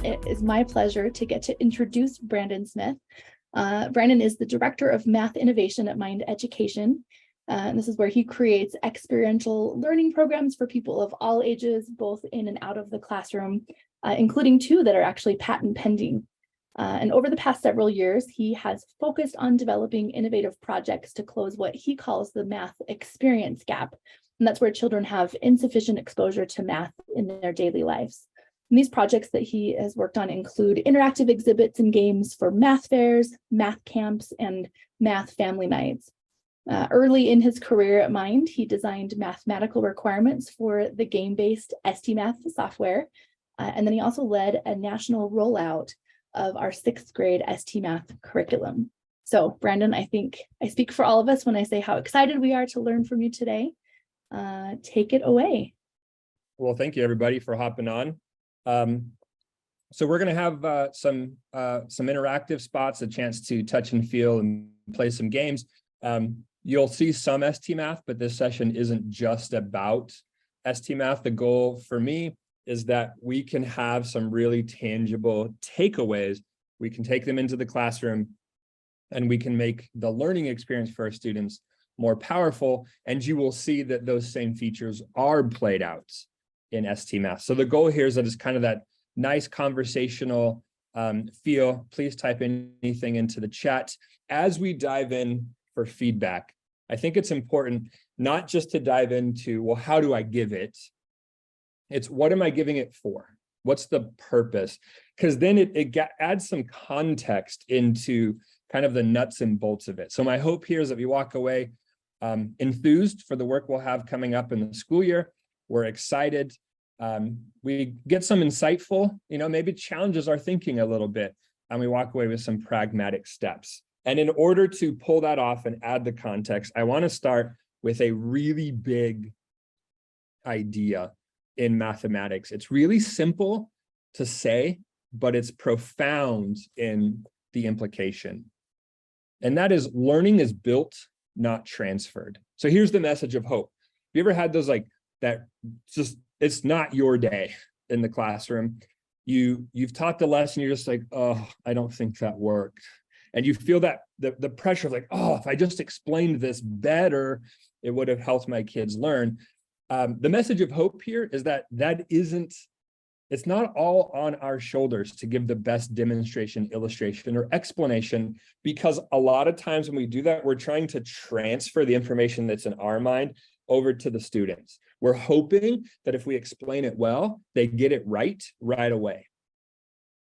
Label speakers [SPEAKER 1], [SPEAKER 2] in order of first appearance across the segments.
[SPEAKER 1] it is my pleasure to get to introduce Brandon Smith. Brandon is the Director of Math Innovation at Mind Education. And this is where he creates experiential learning programs for people of all ages, both in and out of the classroom, including two that are actually patent pending. And over the past several years, he has focused on developing innovative projects to close what he calls the math experience gap. And that's where children have insufficient exposure to math in their daily lives. And these projects that he has worked on include interactive exhibits and games for math fairs, math camps, and math family nights. Early in his career at Mind, he designed mathematical requirements for the game-based STMath software. And then he also led a national rollout of our 6th grade STMath curriculum. So Brandon, I think I speak for all of us when I say how excited we are to learn from you today. Take it away.
[SPEAKER 2] Well, thank you everybody for hopping on. So we're going to have some interactive spots, a chance to touch and feel and play some games. You'll see some STMath, but this session isn't just about STMath. The goal for me is that we can have some really tangible takeaways. We can take them into the classroom and we can make the learning experience for our students more powerful. And you will see that those same features are played out in STMath. So the goal here is that it's kind of that nice conversational feel. Please type anything into the chat. As we dive in for feedback, I think it's important not just to dive into, well, how do I give it? It's what am I giving it for? What's the purpose? Because then it adds some context into kind of the nuts and bolts of it. So my hope here is that we walk away enthused for the work we'll have coming up in the school year. We're excited. We get some insightful, maybe challenges our thinking a little bit, and we walk away with some pragmatic steps. And in order to pull that off and add the context, I want to start with a really big idea in mathematics. It's really simple to say, but it's profound in the implication. And that is learning is built, not transferred. So here's the message of hope. Have you ever had those that just, it's not your day in the classroom? You've taught the lesson, you're just like, oh, I don't think that worked. And you feel that the pressure of like, oh, if I just explained this better, it would have helped my kids learn. The message of hope here is that it's not all on our shoulders to give the best demonstration, illustration, or explanation, because a lot of times when we do that, we're trying to transfer the information that's in our mind over to the students. We're hoping that if we explain it well, they get it right away.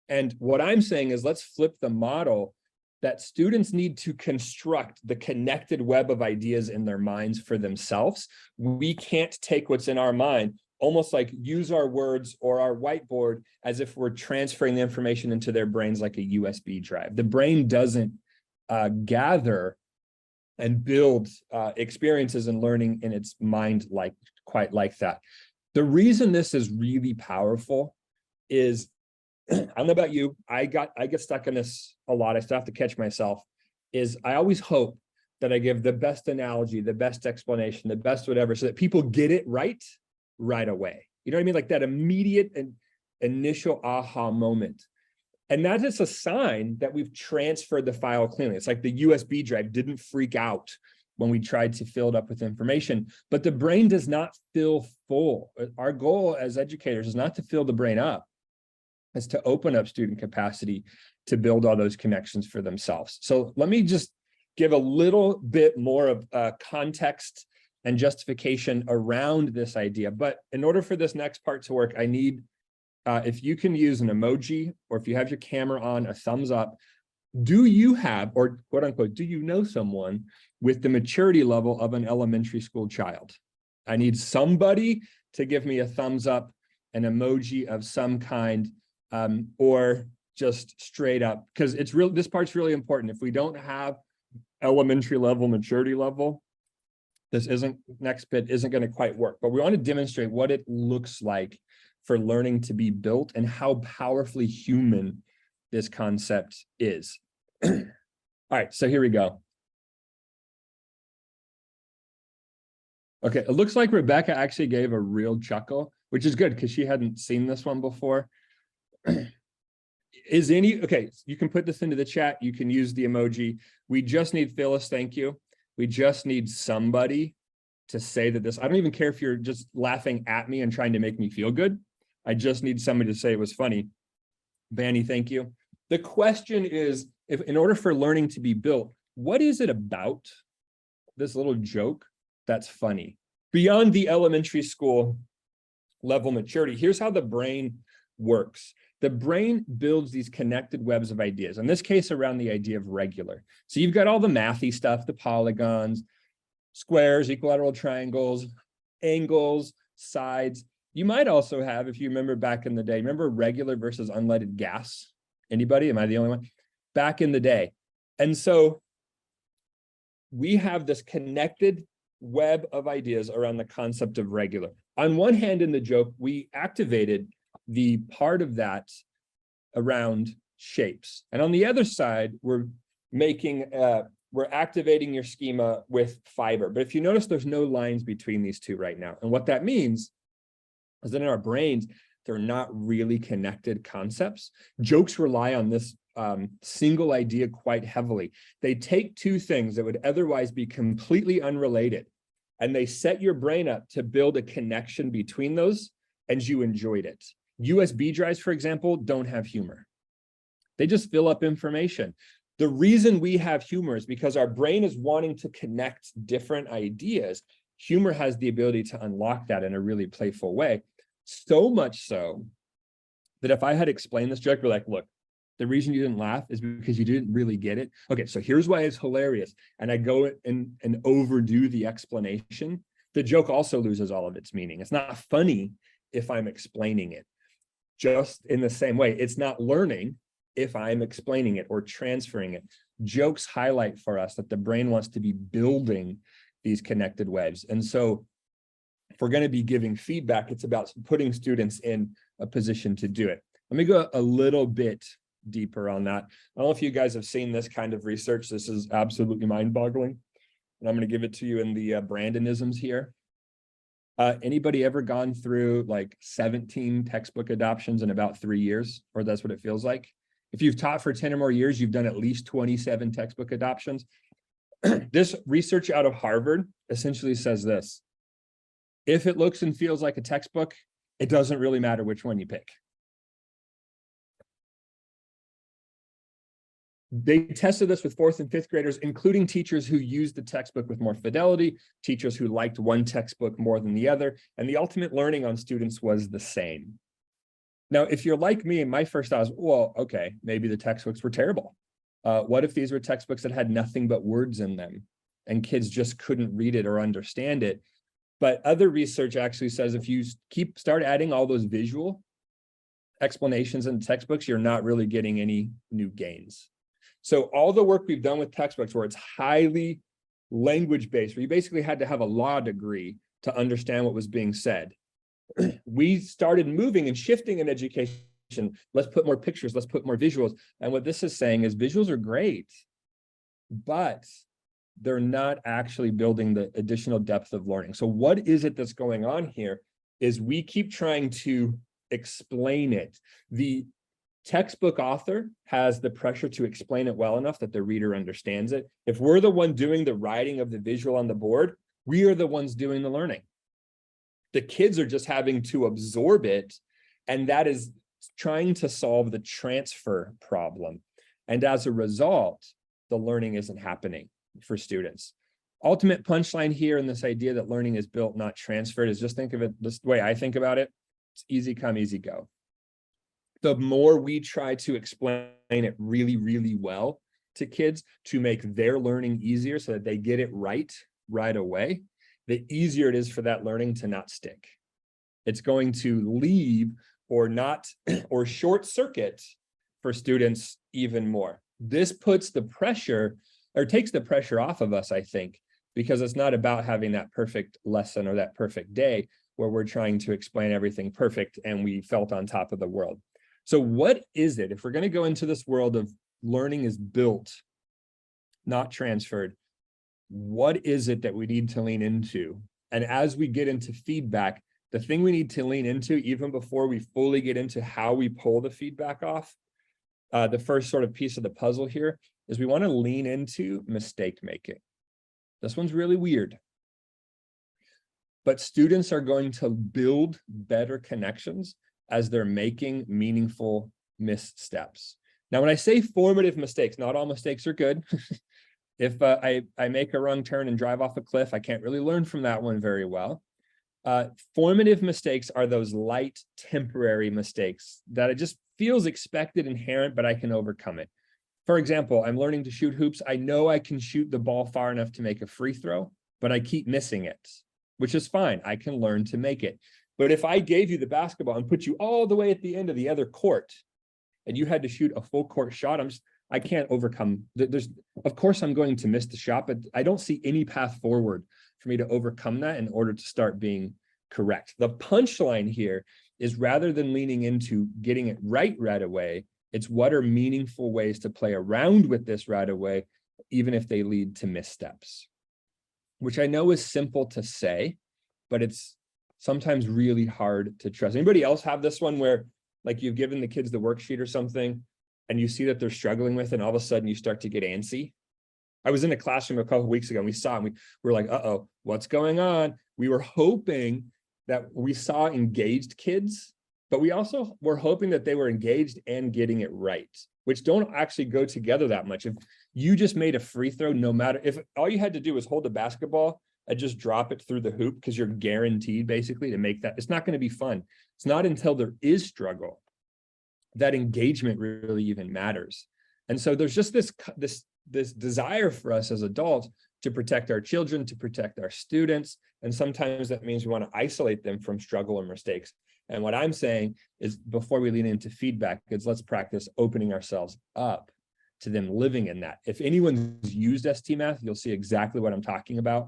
[SPEAKER 2] And what I'm saying is let's flip the model that students need to construct the connected web of ideas in their minds for themselves. We can't take what's in our mind, almost like use our words or our whiteboard as if we're transferring the information into their brains like a USB drive. The brain doesn't gather and build experiences and learning in its mind quite like that. The reason this is really powerful is, I don't know about you, I get stuck in this a lot. I still have to catch myself, is I always hope that I give the best analogy, the best explanation, the best whatever, so that people get it right away. You know what I mean? Like that immediate and initial aha moment. And that is a sign that we've transferred the file cleanly. It's like the USB drive didn't freak out when we tried to fill it up with information, but the brain does not fill full. Our goal as educators is not to fill the brain up, is to open up student capacity to build all those connections for themselves. So let me just give a little bit more of context and justification around this idea. But in order for this next part to work, I need, if you can use an emoji, or if you have your camera on, a thumbs up. Do you have, or quote unquote, do you know someone with the maturity level of an elementary school child? I need somebody to give me a thumbs up, an emoji of some kind, or just straight up, because it's real. This part's really important. If we don't have elementary level maturity level, this next bit isn't going to quite work. But we want to demonstrate what it looks like for learning to be built and how powerfully human this concept is. All right, so here we go. Okay, it looks like Rebecca actually gave a real chuckle, which is good because she hadn't seen this one before. Okay, you can put this into the chat. You can use the emoji. We just need Phyllis, thank you. We just need somebody to say that this, I don't even care if you're just laughing at me and trying to make me feel good. I just need somebody to say it was funny. Vanny, thank you. The question is, if in order for learning to be built, what is it about this little joke that's funny? Beyond the elementary school level maturity, here's how the brain works. The brain builds these connected webs of ideas, in this case, around the idea of regular. So you've got all the mathy stuff, the polygons, squares, equilateral triangles, angles, sides. You might also have, if you remember back in the day, remember regular versus unleaded gas? Anybody? Am I the only one? Back in the day. And so we have this connected web of ideas around the concept of regular. On one hand, in the joke, we activated the part of that around shapes. And on the other side, we're activating your schema with fiber. But if you notice, there's no lines between these two right now. And what that means is that in our brains, they're not really connected concepts. Jokes rely on this single idea quite heavily. They take two things that would otherwise be completely unrelated, and they set your brain up to build a connection between those, and you enjoyed it. USB drives, for example, don't have humor. They just fill up information. The reason we have humor is because our brain is wanting to connect different ideas. Humor has the ability to unlock that in a really playful way. So much so that if I had explained this joke, we're like, look, the reason you didn't laugh is because you didn't really get it. Okay, so here's why it's hilarious. And I go and overdo the explanation. The joke also loses all of its meaning. It's not funny if I'm explaining it. Just in the same way, it's not learning if I'm explaining it or transferring it. Jokes highlight for us that the brain wants to be building these connected webs. And so if we're going to be giving feedback, it's about putting students in a position to do it. Let me go a little bit deeper on that. I don't know if you guys have seen this kind of research. This is absolutely mind-boggling. And I'm going to give it to you in the Brandonisms here. Anybody ever gone through like 17 textbook adoptions in about 3 years? Or that's what it feels like? If you've taught for 10 or more years, you've done at least 27 textbook adoptions. This research out of Harvard essentially says this: if it looks and feels like a textbook, it doesn't really matter which one you pick. They tested this with 4th and 5th graders, including teachers who used the textbook with more fidelity, teachers who liked one textbook more than the other, and the ultimate learning on students was the same. Now, if you're like me, my first thought was, well, okay, maybe the textbooks were terrible. What if these were textbooks that had nothing but words in them and kids just couldn't read it or understand it? But other research actually says if you start adding all those visual explanations in textbooks, you're not really getting any new gains. So all the work we've done with textbooks where it's highly language-based, where you basically had to have a law degree to understand what was being said, we started moving and shifting in education. Let's put more pictures, let's put more visuals. And what this is saying is visuals are great, but they're not actually building the additional depth of learning. So what is it that's going on here is we keep trying to explain it. The textbook author has the pressure to explain it well enough that the reader understands it. If we're the one doing the writing of the visual on the board, we are the ones doing the learning. The kids are just having to absorb it, and that is trying to solve the transfer problem. And as a result, the learning isn't happening for students. Ultimate punchline here in this idea that learning is built, not transferred, is just think of it this way I think about it. It's easy come, easy go. The more we try to explain it really, really well to kids to make their learning easier so that they get it right away, the easier it is for that learning to not stick. It's going to leave or not, or short circuit for students even more. This puts the pressure, or takes the pressure off of us, I think, because it's not about having that perfect lesson or that perfect day where we're trying to explain everything perfect and we felt on top of the world. So what is it, if we're going to go into this world of learning is built, not transferred, what is it that we need to lean into? And as we get into feedback, the thing we need to lean into, even before we fully get into how we pull the feedback off, the first sort of piece of the puzzle here is we want to lean into mistake making. This one's really weird. But students are going to build better connections as they're making meaningful missteps. Now, when I say formative mistakes, not all mistakes are good. If I make a wrong turn and drive off a cliff, I can't really learn from that one very well. Formative mistakes are those light, temporary mistakes that it just feels expected, inherent, but I can overcome it. For example, I'm learning to shoot hoops. I know I can shoot the ball far enough to make a free throw, but I keep missing it, which is fine. I can learn to make it. But if I gave you the basketball and put you all the way at the end of the other court, and you had to shoot a full court shot, I can't overcome. Of course, I'm going to miss the shot, but I don't see any path forward for me to overcome that in order to start being correct. The punchline here is, rather than leaning into getting it right away, it's what are meaningful ways to play around with this right away, even if they lead to missteps, which I know is simple to say, but it's sometimes really hard to trust. Anybody else have this one where, like, you've given the kids the worksheet or something and you see that they're struggling with it, and all of a sudden you start to get antsy? I was in a classroom a couple of weeks ago and we saw it, and we were like, uh-oh, what's going on? We were hoping that we saw engaged kids, but we also were hoping that they were engaged and getting it right, which don't actually go together that much. If you just made a free throw, no matter, if all you had to do was hold the basketball and just drop it through the hoop, because you're guaranteed basically to make that, it's not going to be fun. It's not until there is struggle that engagement really even matters. And so there's just this desire for us as adults to protect our children, to protect our students. And sometimes that means we want to isolate them from struggle or mistakes. And what I'm saying is, before we lean into feedback, is let's practice opening ourselves up to them living in that. If anyone's used ST Math, you'll see exactly what I'm talking about.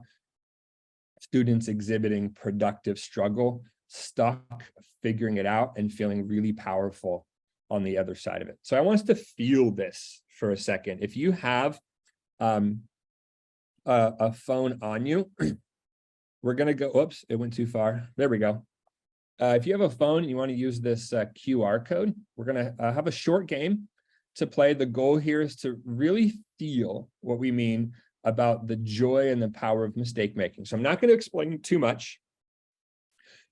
[SPEAKER 2] Students exhibiting productive struggle, stuck, figuring it out, and feeling really powerful on the other side of it. So I want us to feel this for a second. If you have a phone on you, we're going to go, oops, it went too far. There we go. If you have a phone and you want to use this QR code, we're going to have a short game to play. The goal here is to really feel what we mean about the joy and the power of mistake making. So I'm not going to explain too much.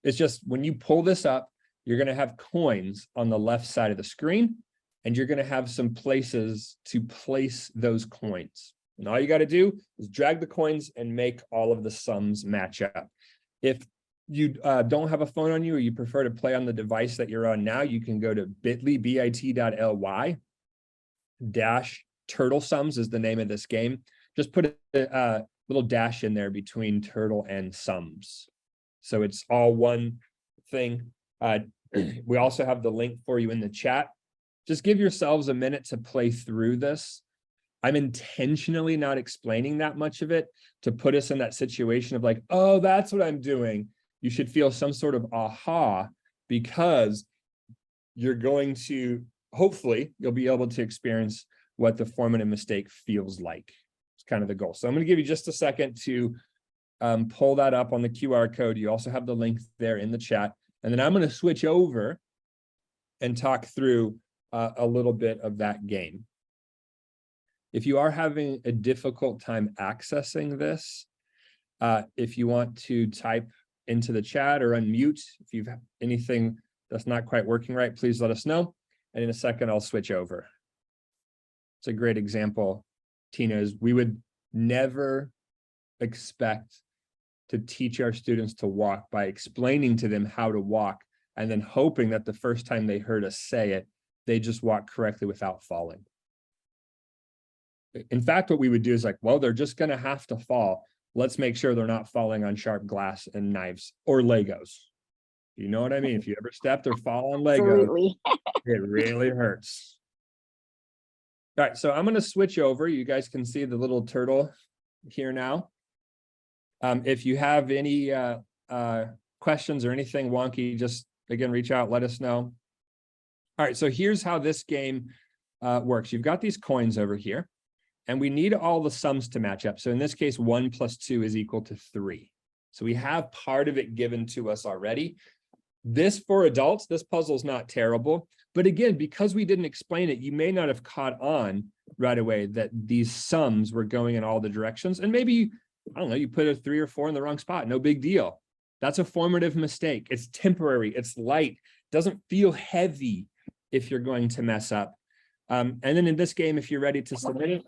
[SPEAKER 2] It's just, when you pull this up, you're going to have coins on the left side of the screen, and you're going to have some places to place those coins. And all you got to do is drag the coins and make all of the sums match up. If you don't have a phone on you, or you prefer to play on the device that you're on now, you can go to bit.ly -turtle sums is the name of this game. Just put a little dash in there between turtle and sums, so it's all one thing. We also have the link for you in the chat. Just give yourselves a minute to play through this. I'm intentionally not explaining that much of it to put us in that situation of like, oh, that's what I'm doing. You should feel some sort of aha, because you're going to, hopefully, you'll be able to experience what the formative mistake feels like. It's kind of the goal. So I'm going to give you just a second to pull that up on the QR code. You also have the link there in the chat. And then I'm going to switch over and talk through a little bit of that game. If you are having a difficult time accessing this, if you want to type into the chat or unmute, if you've anything that's not quite working right, please let us know. And in a second, I'll switch over. It's a great example, Tina, is we would never expect to teach our students to walk by explaining to them how to walk and then hoping that the first time they heard us say it, they just walk correctly without falling. In fact, what we would do is like, well, they're just going to have to fall. Let's make sure they're not falling on sharp glass and knives or Legos. You know what I mean? If you ever stepped or fall on Legos, it really hurts. All right, so I'm going to switch over. You guys can see the little turtle here now. If you have any questions or anything wonky, just again, reach out, let us know. All right, so here's how this game works. You've got these coins over here, and we need all the sums to match up. So in this case, 1 + 2 is equal to 3. So we have part of it given to us already. This for adults, this puzzle's not terrible. But again, because we didn't explain it, you may not have caught on right away that these sums were going in all the directions. And maybe, I don't know, you put a 3 or 4 in the wrong spot. No big deal. That's a formative mistake. It's temporary. It's light. Doesn't feel heavy if you're going to mess up. And then in this game, if you're ready to submit it,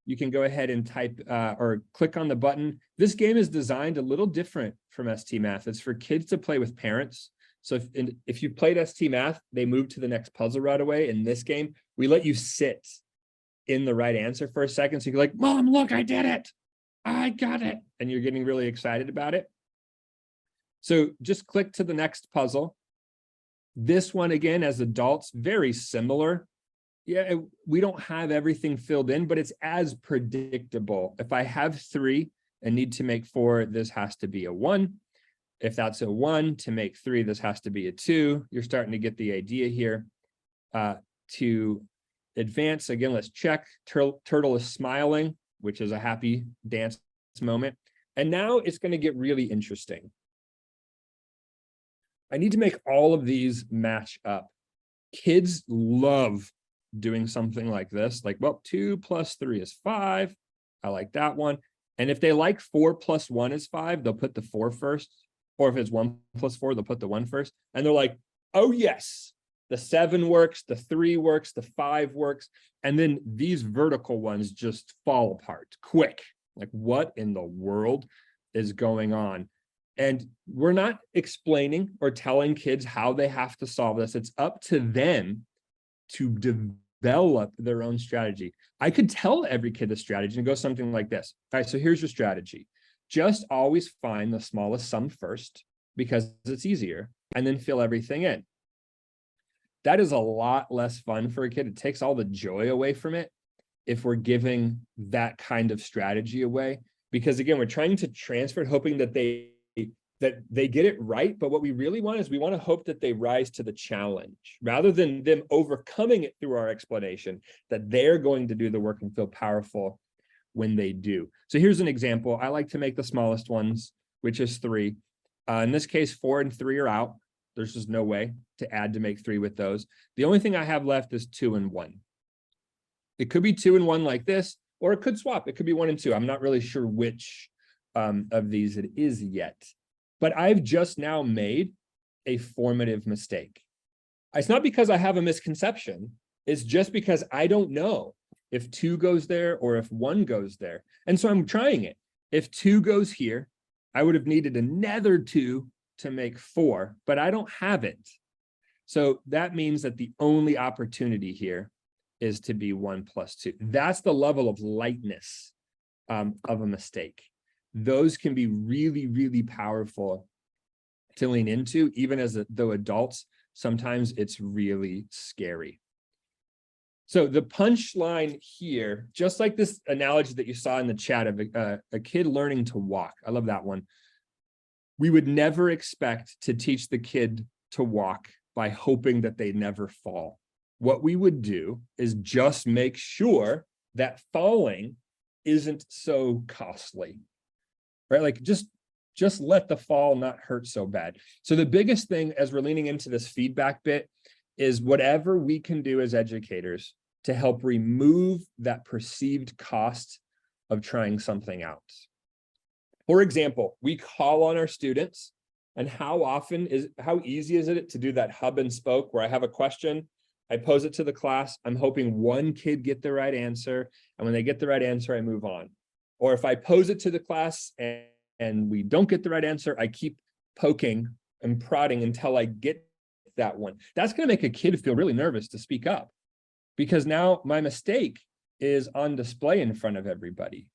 [SPEAKER 2] you can go ahead and type or click on the button. This game is designed a little different from ST Math. It's for kids to play with parents. So if you played ST Math, they move to the next puzzle right away. In this game, we let you sit in the right answer for a second. So you're like, Mom, look, I did it. I got it. And you're getting really excited about it. So just click to the next puzzle. This one, again, as adults, very similar. Yeah, we don't have everything filled in, but it's as predictable. If I have 3 and need to make 4, this has to be a 1. If that's a 1, to make 3, this has to be a 2. You're starting to get the idea here. To advance, again, let's check. Turtle is smiling, which is a happy dance moment. And now it's going to get really interesting. I need to make all of these match up. Kids love doing something like this, like, well, 2 + 3 is 5. I like that one. And if they like 4 + 1 is 5, they'll put the 4 first. Or if it's 1 + 4, they'll put the 1 first. And they're like, oh, yes, the 7 works, the 3 works, the 5 works. And then these vertical ones just fall apart quick. Like, what in the world is going on? And we're not explaining or telling kids how they have to solve this. It's up to them to develop their own strategy. I could tell every kid a strategy and go something like this. All right, so here's your strategy. Just always find the smallest sum first because it's easier, and then fill everything in. That is a lot less fun for a kid. It takes all the joy away from it if we're giving that kind of strategy away, because again, we're trying to transfer it, hoping that they get it right. But what we really want is we want to hope that they rise to the challenge rather than them overcoming it through our explanation, that they're going to do the work and feel powerful when they do. So here's an example. I like to make the smallest ones, which is 3. In this case, 4 and 3 are out. There's just no way to add to make 3 with those. The only thing I have left is 2 and 1. It could be 2 and 1 like this, or it could swap. It could be 1 and 2. I'm not really sure which of these it is yet. But I've just now made a formative mistake. It's not because I have a misconception. It's just because I don't know if 2 goes there or if 1 goes there. And so I'm trying it. If 2 goes here, I would have needed another 2 to make 4, but I don't have it. So that means that the only opportunity here is to be 1 + 2. That's the level of lightness of a mistake. Those can be really, really powerful to lean into, even as though adults, sometimes it's really scary. So the punchline here, just like this analogy that you saw in the chat of a kid learning to walk. I love that one. We would never expect to teach the kid to walk by hoping that they never fall. What we would do is just make sure that falling isn't so costly, right? Like just let the fall not hurt so bad. So the biggest thing as we're leaning into this feedback bit is whatever we can do as educators to help remove that perceived cost of trying something out. For example, we call on our students, and how easy is it to do that hub and spoke where I have a question, I pose it to the class, I'm hoping 1 kid get the right answer, and when they get the right answer, I move on. Or if I pose it to the class and we don't get the right answer, I keep poking and prodding until I get that one. That's going to make a kid feel really nervous to speak up, because now my mistake is on display in front of everybody.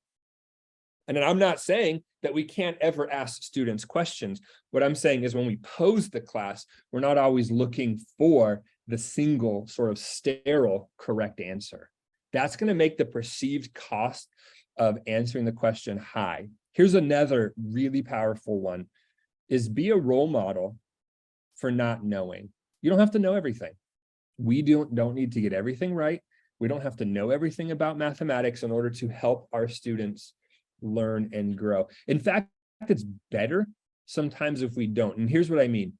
[SPEAKER 2] And then I'm not saying that we can't ever ask students questions. What I'm saying is when we pose the class, we're not always looking for the single sort of sterile correct answer. That's going to make the perceived cost of answering the question high. Here's another really powerful one, is be a role model for not knowing. You don't have to know everything. We don't need to get everything right. We don't have to know everything about mathematics in order to help our students learn and grow. In fact, it's better sometimes if we don't. And here's what I mean.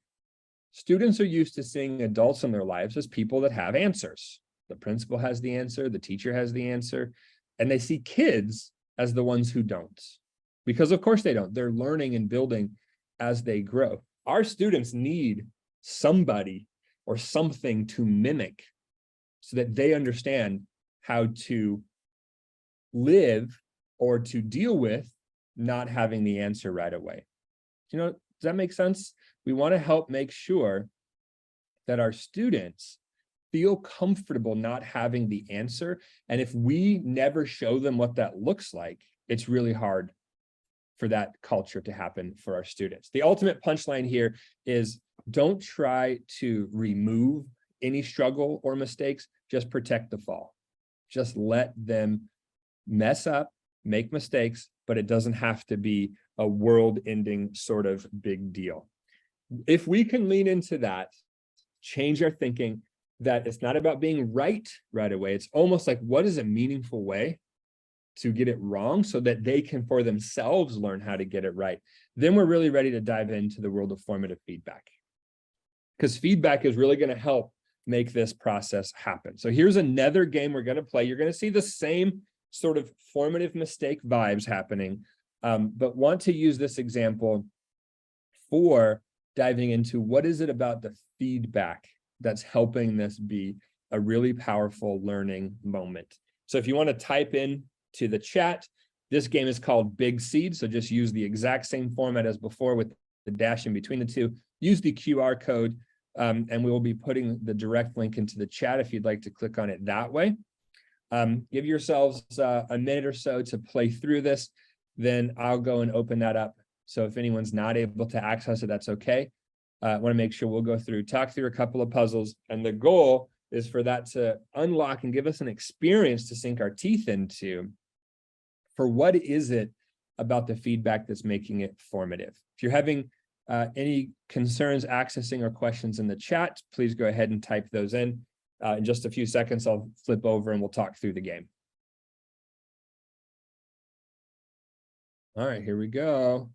[SPEAKER 2] Students are used to seeing adults in their lives as people that have answers. The principal has the answer, the teacher has the answer, and they see kids as the ones who don't. Because of course they don't. They're learning and building as they grow. Our students need somebody or something to mimic so that they understand how to live or to deal with not having the answer right away. Does that make sense? We want to help make sure that our students feel comfortable not having the answer. And if we never show them what that looks like, it's really hard for that culture to happen for our students. The ultimate punchline here is don't try to remove any struggle or mistakes, just protect the fall. Just let them mess up, make mistakes, but it doesn't have to be a world-ending sort of big deal. If we can lean into that, change our thinking, that it's not about being right away. It's almost like, what is a meaningful way to get it wrong so that they can for themselves learn how to get it right? Then we're really ready to dive into the world of formative feedback, because feedback is really going to help make this process happen. So here's another game we're going to play. You're going to see the same sort of formative mistake vibes happening, but want to use this example for diving into what is it about the feedback that's helping this be a really powerful learning moment. So if you want to type in to the chat, this game is called Big Seed. So just use the exact same format as before with the dash in between the two. Use the QR code, and we will be putting the direct link into the chat if you'd like to click on it that way. Give yourselves a minute or so to play through this. Then I'll go and open that up. So if anyone's not able to access it, that's okay. I want to make sure we'll go through, talk through a couple of puzzles. And the goal is for that to unlock and give us an experience to sink our teeth into for what is it about the feedback that's making it formative. If you're having any concerns accessing or questions in the chat, please go ahead and type those in. In just a few seconds, I'll flip over and we'll talk through the game. All right, here we go.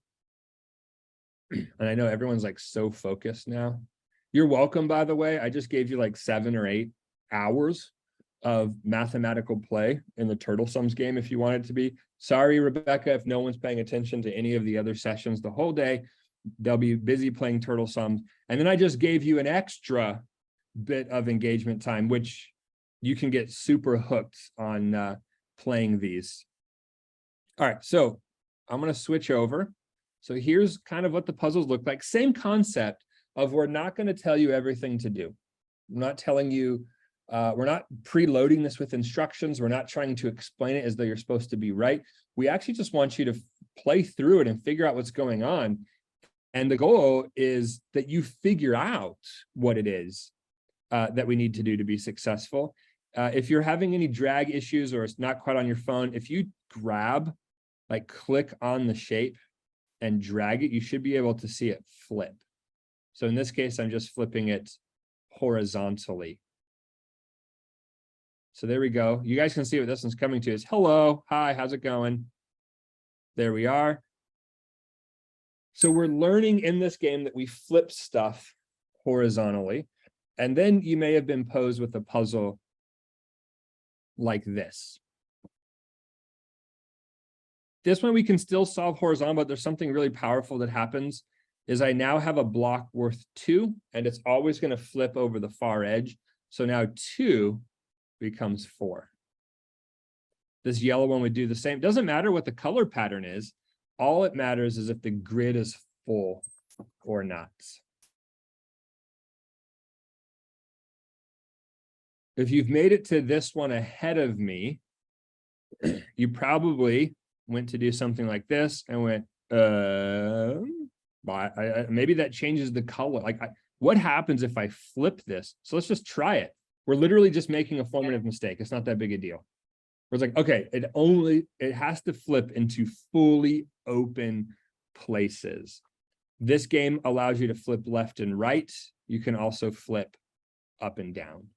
[SPEAKER 2] And I know everyone's like so focused now. You're welcome, by the way. I just gave you like 7 or 8 hours of mathematical play in the Turtle Sums game if you want it to be. Sorry, Rebecca, if no one's paying attention to any of the other sessions the whole day, they'll be busy playing Turtle Sums. And then I just gave you an extra bit of engagement time, which you can get super hooked on playing these. All right, so I'm going to switch over. So here's kind of what the puzzles look like. Same concept of we're not going to tell you everything to do. I'm not telling you, we're not preloading this with instructions. We're not trying to explain it as though you're supposed to be right. We actually just want you to play through it and figure out what's going on. And the goal is that you figure out what it is that we need to do to be successful. If you're having any drag issues or it's not quite on your phone, if you click on the shape and drag it, you should be able to see it flip. So in this case, I'm just flipping it horizontally. So there we go. You guys can see what this one's coming to is hello, hi, how's it going? There we are. So we're learning in this game that we flip stuff horizontally. And then you may have been posed with a puzzle like this. This one we can still solve horizontal, but there's something really powerful that happens is I now have a block worth 2, and it's always going to flip over the far edge. So now 2 becomes 4. This yellow one would do the same. Doesn't matter what the color pattern is. All it matters is if the grid is full or not. If you've made it to this one ahead of me, you probably went to do something like this and went, maybe that changes the color. What happens if I flip this? So let's just try it. We're literally just making a formative mistake. It's not that big a deal. It's like, okay, it has to flip into fully open places. This game allows you to flip left and right. You can also flip up and down.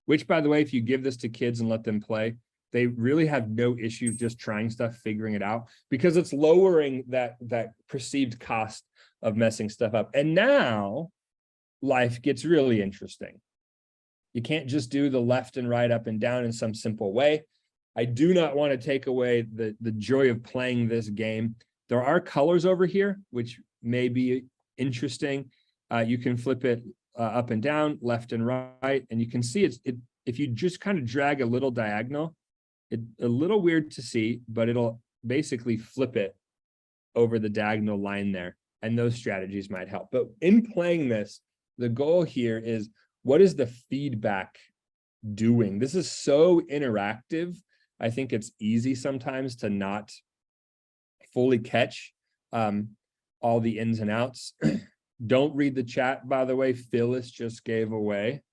[SPEAKER 2] Which, by the way, if you give this to kids and let them play, They really have no issue just trying stuff, figuring it out, because it's lowering that perceived cost of messing stuff up. And now life gets really interesting. You can't just do the left and right, up and down in some simple way. I do not want to take away the joy of playing this game. There are colors over here, which may be interesting. You can flip it up and down, left and right, and you can see if you just kind of drag a little diagonal, it's a little weird to see, but it'll basically flip it over the diagonal line there, and those strategies might help. But in playing this, the goal here is, what is the feedback doing? This is so interactive. I think it's easy sometimes to not fully catch all the ins and outs. Don't read the chat, by the way. Phyllis just gave away.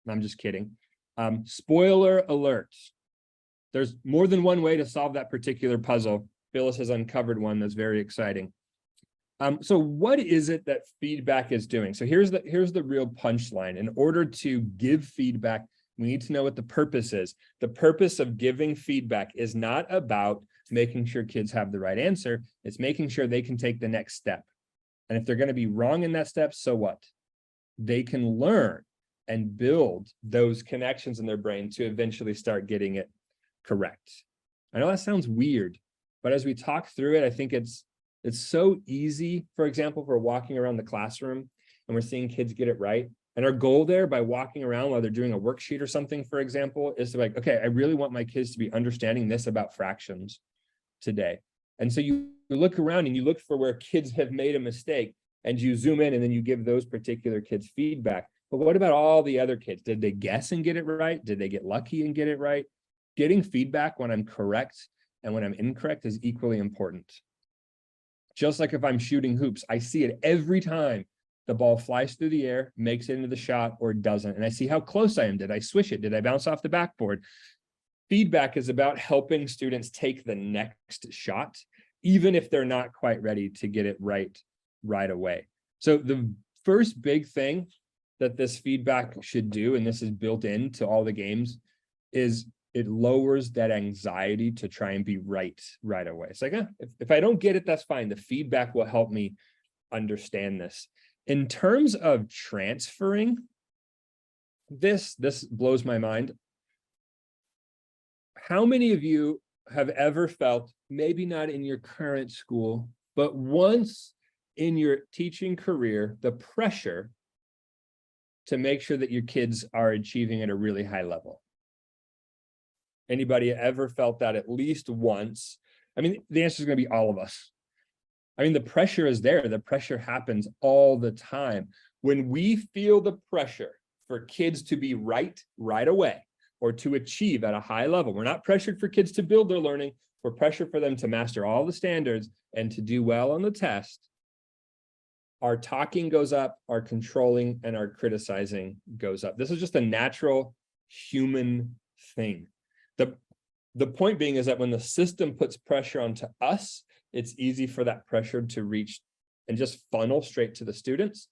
[SPEAKER 2] I'm just kidding. Spoiler alert. There's more than one way to solve that particular puzzle. Phyllis has uncovered one that's very exciting. So what is it that feedback is doing? So here's the real punchline. In order to give feedback, we need to know what the purpose is. The purpose of giving feedback is not about making sure kids have the right answer. It's making sure they can take the next step. And if they're going to be wrong in that step, so what? They can learn and build those connections in their brain to eventually start getting it correct. I know that sounds weird, but as we talk through it, I think it's so easy. For example, if we're walking around the classroom and we're seeing kids get it right. And our goal there, by walking around while they're doing a worksheet or something, for example, is to like, okay, I really want my kids to be understanding this about fractions today. And so you look around and you look for where kids have made a mistake, and you zoom in, and then you give those particular kids feedback. But what about all the other kids? Did they guess and get it right? Did they get lucky and get it right? Getting feedback when I'm correct and when I'm incorrect is equally important. Just like if I'm shooting hoops, I see it every time the ball flies through the air, makes it into the shot, or doesn't. And I see how close I am. Did I swish it? Did I bounce off the backboard? Feedback is about helping students take the next shot, even if they're not quite ready to get it right away. So the first big thing that this feedback should do, and this is built into all the games, is it lowers that anxiety to try and be right away. It's like, if I don't get it, that's fine. The feedback will help me understand this. In terms of transferring this blows my mind. How many of you have ever felt, maybe not in your current school, but once in your teaching career, the pressure to make sure that your kids are achieving at a really high level? Anybody ever felt that at least once? I mean, the answer is going to be all of us. I mean, the pressure is there. The pressure happens all the time. When we feel the pressure for kids to be right away, or to achieve at a high level, we're not pressured for kids to build their learning. We're pressured for them to master all the standards and to do well on the test. Our talking goes up, our controlling and our criticizing goes up. This is just a natural human thing. The point being is that when the system puts pressure onto us, it's easy for that pressure to reach and just funnel straight to the students.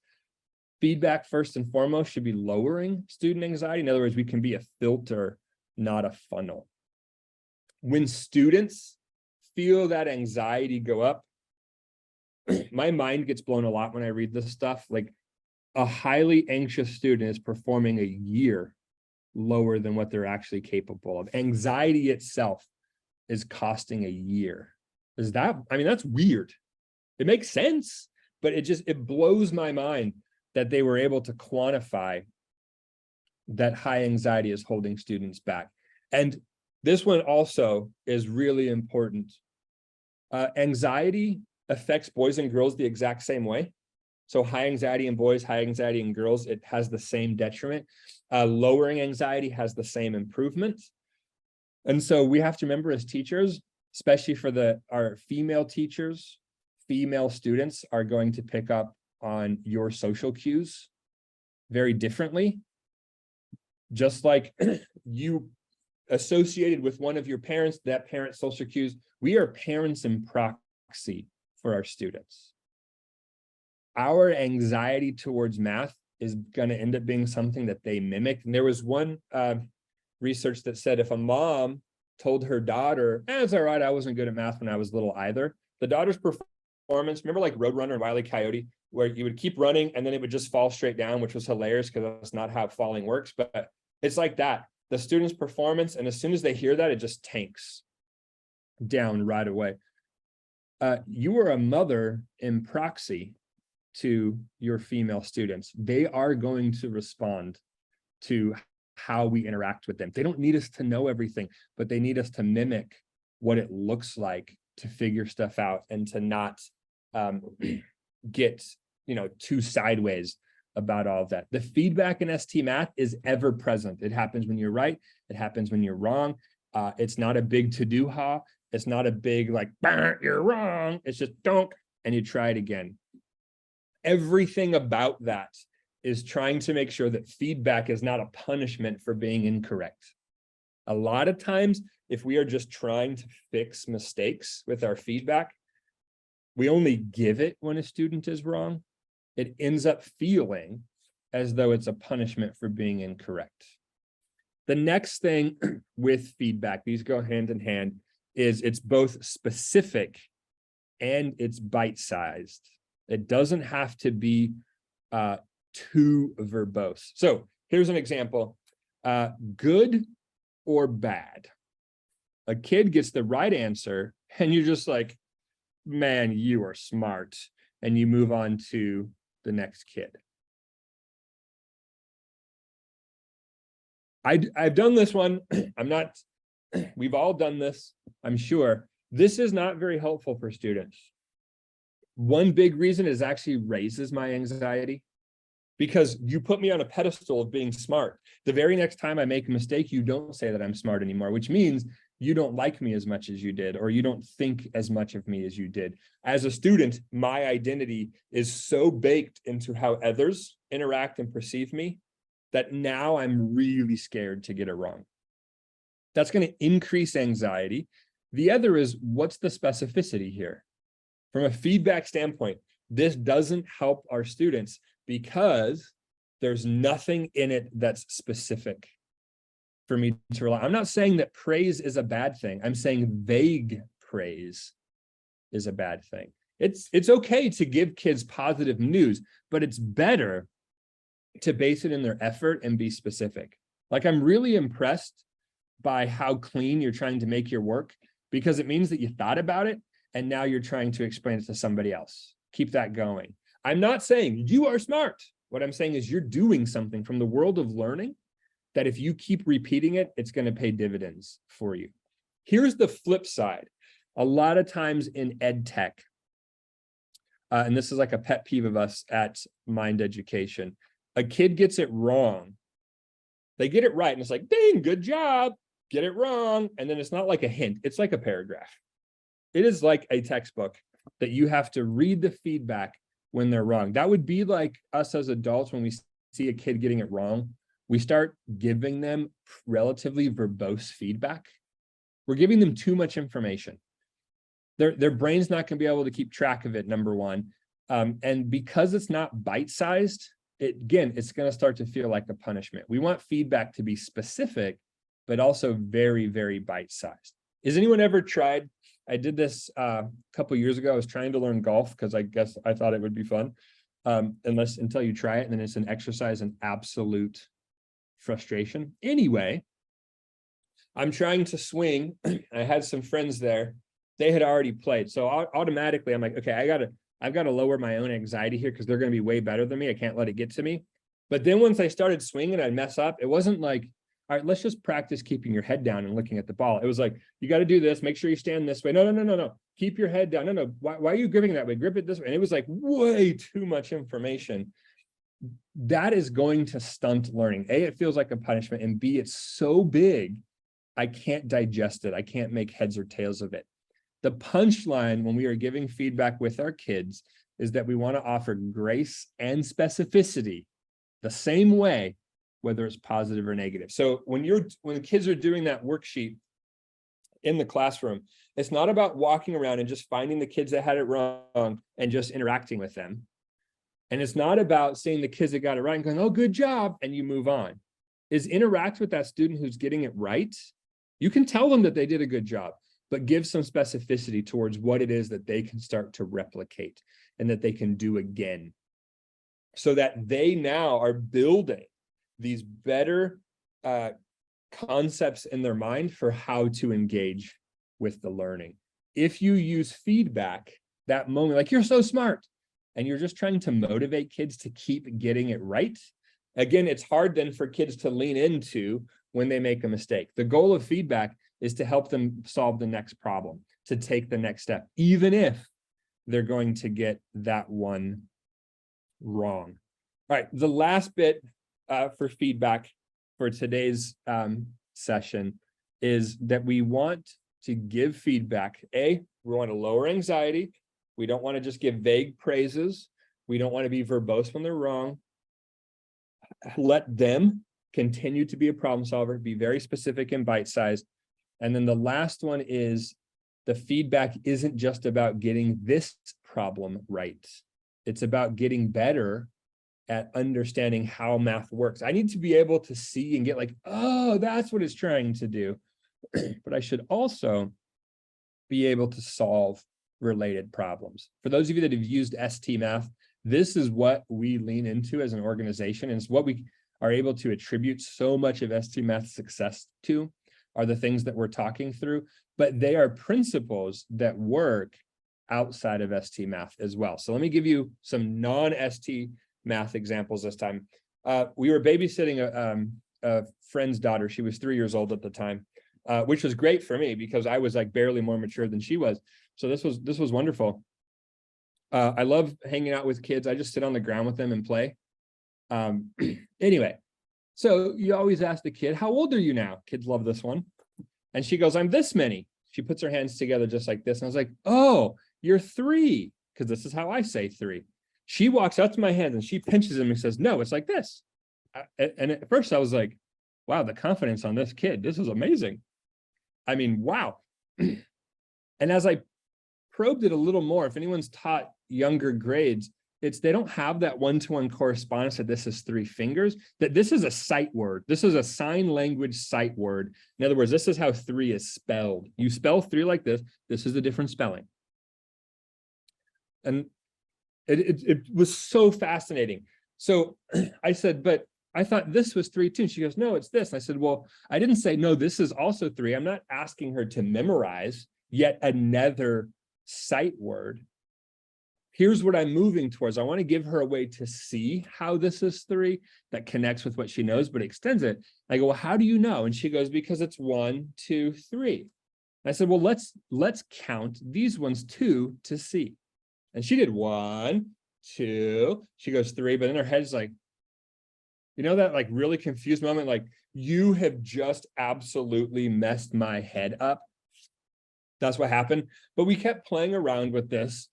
[SPEAKER 2] Feedback, first and foremost, should be lowering student anxiety. In other words, we can be a filter, not a funnel. When students feel that anxiety go up, my mind gets blown a lot when I read this stuff. Like, a highly anxious student is performing a year lower than what they're actually capable of. Anxiety itself is costing a year. I mean, that's weird. It makes sense, but it blows my mind that they were able to quantify that high anxiety is holding students back. And this one also is really important. Anxiety affects boys and girls the exact same way. So high anxiety in boys, high anxiety in girls, it has the same detriment. Lowering anxiety has the same improvement. And so we have to remember as teachers, especially for our female teachers, female students are going to pick up on your social cues very differently. Just like you associated with one of your parents, that parent's social cues, we are parents in proxy for our students. Our anxiety towards math is going to end up being something that they mimic. And there was one research that said if a mom told her daughter, it's all right, I wasn't good at math when I was little either. The daughter's performance, remember like Roadrunner and Wile E. Coyote, where you would keep running and then it would just fall straight down, which was hilarious because that's not how falling works. But it's like that. The student's performance, and as soon as they hear that, it just tanks down right away. You were a mother in proxy to your female students. They are going to respond to how we interact with them. They don't need us to know everything, but they need us to mimic what it looks like to figure stuff out and to not get, too sideways about all of that. The feedback in ST Math is ever present. It happens when you're right. It happens when you're wrong. It's not a big to-do ha. It's not a big like, you're wrong. It's just donk, and you try it again. Everything about that is trying to make sure that feedback is not a punishment for being incorrect. A lot of times, if we are just trying to fix mistakes with our feedback, we only give it when a student is wrong. It ends up feeling as though it's a punishment for being incorrect. The next thing with feedback, these go hand in hand, is it's both specific and it's bite-sized. It doesn't have to be too verbose. So here's an example, good or bad. A kid gets the right answer and you're just like, man, you are smart. And you move on to the next kid. I've done this one. We've all done this, I'm sure. This is not very helpful for students. One big reason is actually raises my anxiety because you put me on a pedestal of being smart. The very next time I make a mistake, you don't say that I'm smart anymore, which means you don't like me as much as you did, or you don't think as much of me as you did. As a student, my identity is so baked into how others interact and perceive me that now I'm really scared to get it wrong. That's going to increase anxiety. The other is, what's the specificity here? From a feedback standpoint, this doesn't help our students because there's nothing in it that's specific for me to rely on. I'm not saying that praise is a bad thing. I'm saying vague praise is a bad thing. It's okay to give kids positive news, but it's better to base it in their effort and be specific. Like, I'm really impressed by how clean you're trying to make your work, because it means that you thought about it and now you're trying to explain it to somebody else. Keep that going. I'm not saying you are smart. What I'm saying is you're doing something from the world of learning that if you keep repeating it, it's going to pay dividends for you. Here's the flip side. A lot of times in ed tech, and this is like a pet peeve of us at Mind Education, a kid gets it wrong. They get it right, and it's like, dang, good job. Get it wrong. And then it's not like a hint. It's like a paragraph. It is like a textbook that you have to read the feedback when they're wrong. That would be like us as adults when we see a kid getting it wrong. We start giving them relatively verbose feedback. We're giving them too much information. Their brain's not going to be able to keep track of it, number one. And because it's not bite-sized, it's going to start to feel like a punishment. We want feedback to be specific, but also very, very bite-sized. Has anyone ever tried? I did this a couple of years ago. I was trying to learn golf because I guess I thought it would be fun. Until you try it, and then it's an exercise in absolute frustration. Anyway, I'm trying to swing. I had some friends there. They had already played. So automatically I'm like, okay, I've got to lower my own anxiety here because they're going to be way better than me. I can't let it get to me. But then once I started swinging, I'd mess up. It wasn't like, all right, let's just practice keeping your head down and looking at the ball. It was like, you got to do this. Make sure you stand this way. No. Keep your head down. No. Why are you gripping that way? Grip it this way. And it was like way too much information. That is going to stunt learning. A, it feels like a punishment. And B, it's so big, I can't digest it. I can't make heads or tails of it. The punchline when we are giving feedback with our kids is that we want to offer grace and specificity the same way, whether it's positive or negative. So when the kids are doing that worksheet in the classroom, it's not about walking around and just finding the kids that had it wrong and just interacting with them. And it's not about seeing the kids that got it right and going, oh, good job, and you move on. Is interact with that student who's getting it right You can tell them that they did a good job, but give some specificity towards what it is that they can start to replicate and that they can do again, so that they now are building these better concepts in their mind for how to engage with the learning. If you use feedback, that moment, like, you're so smart, and you're just trying to motivate kids to keep getting it right, again, it's hard then for kids to lean into when they make a mistake. The goal of feedback is to help them solve the next problem, to take the next step, even if they're going to get that one wrong. All right, the last bit for feedback for today's session is that we want to give feedback. We want to lower anxiety. We don't want to just give vague praises. We don't want to be verbose when they're wrong. Let them continue to be a problem solver, be very specific and bite-sized. And then the last one is the feedback isn't just about getting this problem right. It's about getting better at understanding how math works. I need to be able to see and get like, oh, that's what it's trying to do. But I should also be able to solve related problems. For those of you that have used ST Math, this is what we lean into as an organization, and it's what we are able to attribute so much of ST Math success to, are the things that we're talking through, but they are principles that work outside of ST Math as well. So let me give you some non-ST Math examples this time. We were babysitting a friend's daughter. She was 3 years old at the time, which was great for me because I was like barely more mature than she was. So this was wonderful. I love hanging out with kids. I just sit on the ground with them and play. Anyway, so you always ask the kid, how old are you now? Kids love this one. And she goes, I'm this many. She puts her hands together just like this. And I was like, oh, you're 3, because this is how I say 3. She walks up to my hands and she pinches him and says, no, it's like this. And at first I was like, wow, the confidence on this kid, this is amazing. I mean, wow. And as I probed it a little more, if anyone's taught younger grades, they don't have that one-to-one correspondence that this is 3 fingers, that this is a sight word. This is a sign language sight word. In other words, this is how 3 is spelled. You spell 3 like this. This is a different spelling. And it was so fascinating. So I said, but I thought this was 3 too. And she goes, no, it's this. And I said, well, I didn't say, no, this is also 3. I'm not asking her to memorize yet another sight word. Here's what I'm moving towards. I want to give her a way to see how this is 3 that connects with what she knows, but extends it. I go, well, how do you know? And she goes, because it's 1, 2, 3. And I said, well, let's count these ones 2 to see. And she did 1, 2. She goes 3, but in her head's like, you know, that like really confused moment, like, you have just absolutely messed my head up. That's what happened. But we kept playing around with this.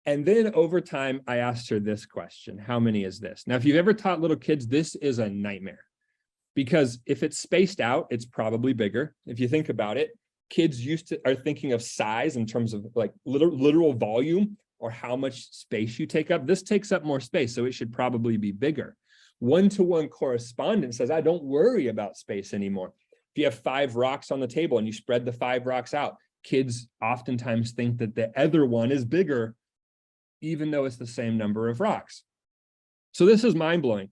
[SPEAKER 2] And then over time, I asked her this question: how many is this? Now, if you've ever taught little kids, this is a nightmare, because if it's spaced out, it's probably bigger. If you think about it, kids are thinking of size in terms of like literal volume or how much space you take up. This takes up more space, so it should probably be bigger. One-to-one correspondence says, I don't worry about space anymore. If you have 5 rocks on the table and you spread the 5 rocks out, kids oftentimes think that the other one is bigger, even though it's the same number of rocks. So this is mind-blowing.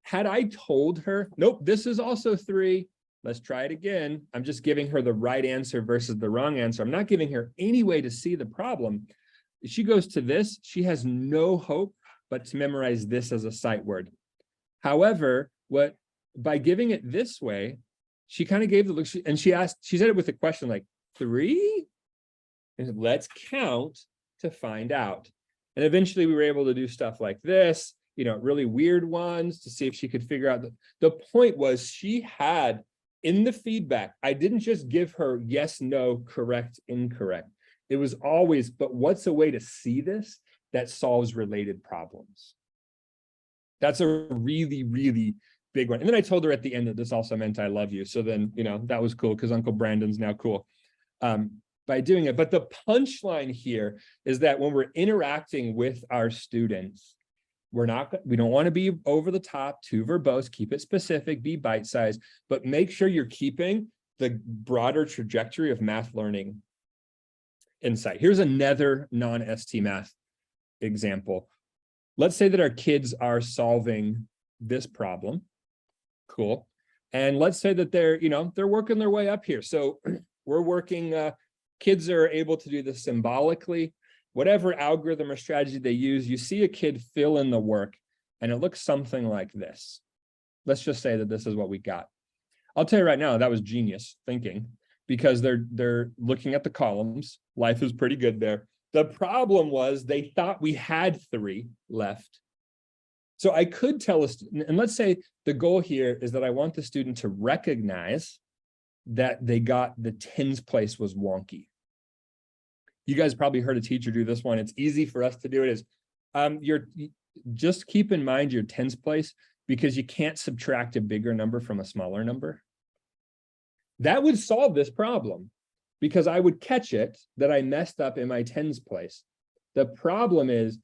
[SPEAKER 2] Had I told her, nope, this is also 3, let's try it again, I'm just giving her the right answer versus the wrong answer. I'm not giving her any way to see the problem. If she goes to this, she has no hope but to memorize this as a sight word. However, by giving it this way, she kind of gave the look, and she said it with a question like, 3? And let's count to find out. And eventually we were able to do stuff like this, you know, really weird ones to see if she could figure out. The point was, she had in the feedback, I didn't just give her yes, no, correct, incorrect. It was always, but what's a way to see this that solves related problems? That's a really, really big one. And then I told her at the end that this also meant I love you. So then, you know, that was cool because Uncle Brandon's now cool. By doing it. But the punchline here is that when we're interacting with our students, we don't want to be over the top, too verbose, keep it specific, be bite-sized, but make sure you're keeping the broader trajectory of math learning insight. Here's another non-ST math example. Let's say that our kids are solving this problem. Cool. And let's say that they're working their way up here. So we're working, kids are able to do this symbolically. Whatever algorithm or strategy they use, you see a kid fill in the work and it looks something like this. Let's just say that this is what we got. I'll tell you right now, that was genius thinking, because they're looking at the columns. Life is pretty good there. The problem was they thought we had 3 left. So I could tell a student, and let's say the goal here is that I want the student to recognize that they got the tens place was wonky. You guys probably heard a teacher do this one. It's easy for us to do it. Just keep in mind your tens place, because you can't subtract a bigger number from a smaller number. That would solve this problem, because I would catch it that I messed up in my tens place. The problem is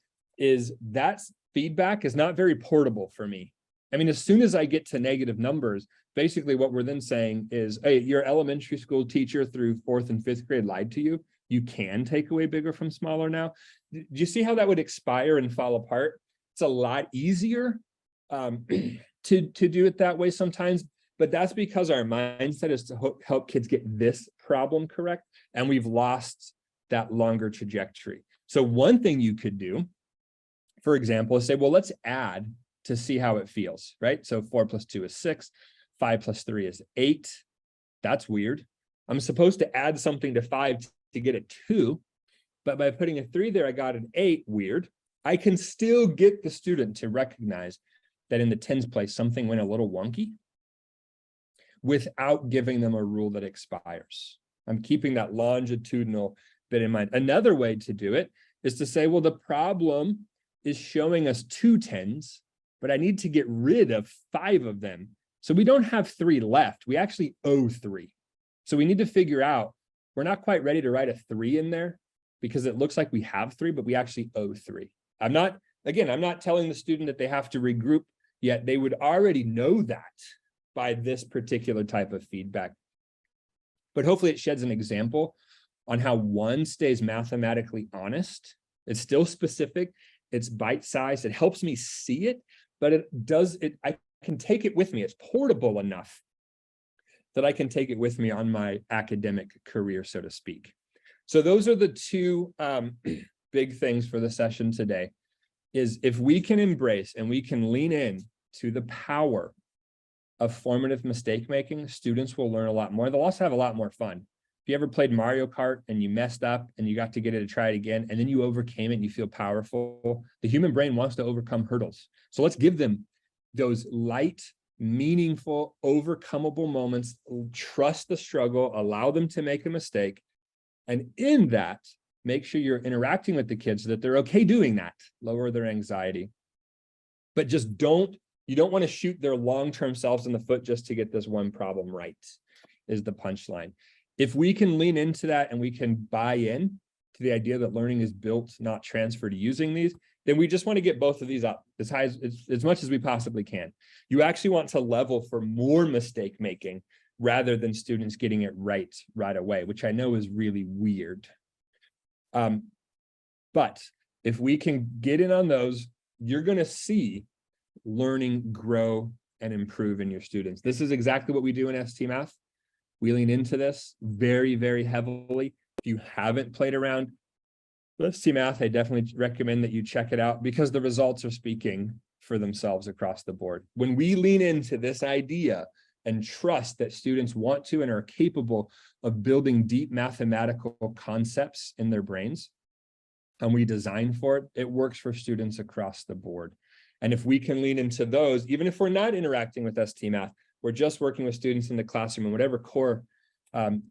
[SPEAKER 2] that feedback is not very portable for me. I mean, as soon as I get to negative numbers, basically what we're then saying is, hey, your elementary school teacher through 4th and 5th grade lied to you. You can take away bigger from smaller now. Do you see how that would expire and fall apart? It's a lot easier to do it that way sometimes, but that's because our mindset is to help kids get this problem correct, and we've lost that longer trajectory. So one thing you could do, for example, is say, well, let's add to see how it feels, right? So 4 plus 2 is 6, 5 plus 3 is 8. That's weird. I'm supposed to add something to 5 to get a 2, but by putting a 3 there, I got an 8. Weird. I can still get the student to recognize that in the tens place, something went a little wonky without giving them a rule that expires. I'm keeping that longitudinal bit in mind. Another way to do it is to say, well, the problem is showing us 2 tens, but I need to get rid of 5 of them. So we don't have 3 left. We actually owe 3. So we need to figure out, we're not quite ready to write a 3 in there because it looks like we have 3, but we actually owe 3. I'm not telling the student that they have to regroup yet. They would already know that by this particular type of feedback. But hopefully it sheds an example on how one stays mathematically honest. It's still specific, it's bite-sized, it helps me see it, but I can take it with me. It's portable enough that I can take it with me on my academic career, so to speak. So those are the 2 big things for the session today, is if we can embrace and we can lean in to the power of formative mistake making, students will learn a lot more. They'll also have a lot more fun. If you ever played Mario Kart and you messed up and you got to get it to try it again, and then you overcame it and you feel powerful, the human brain wants to overcome hurdles. So let's give them those light, meaningful, overcomable moments. Trust the struggle, allow them to make a mistake. And in that, make sure you're interacting with the kids so that they're okay doing that, lower their anxiety. But just you don't want to shoot their long-term selves in the foot just to get this one problem right, is the punchline. If we can lean into that and we can buy in to the idea that learning is built, not transferred, using these, then we just want to get both of these up as high as much as we possibly can. You actually want to level for more mistake making rather than students getting it right away, which I know is really weird. But if we can get in on those, you're going to see learning grow and improve in your students. This is exactly what we do in ST Math. We lean into this very, very heavily. If you haven't played around with ST Math, I definitely recommend that you check it out, because the results are speaking for themselves across the board. When we lean into this idea and trust that students want to and are capable of building deep mathematical concepts in their brains, and we design for it, it works for students across the board. And if we can lean into those, even if we're not interacting with ST Math, we're just working with students in the classroom and whatever core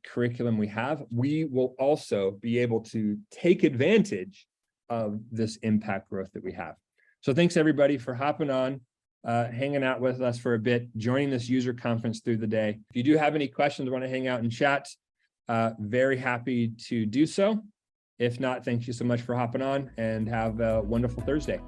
[SPEAKER 2] curriculum we have, we will also be able to take advantage of this impact growth that we have. So thanks everybody for hopping on, hanging out with us for a bit, joining this user conference through the day. If you do have any questions, want to hang out and chat, very happy to do so. If not, thank you so much for hopping on, and have a wonderful Thursday.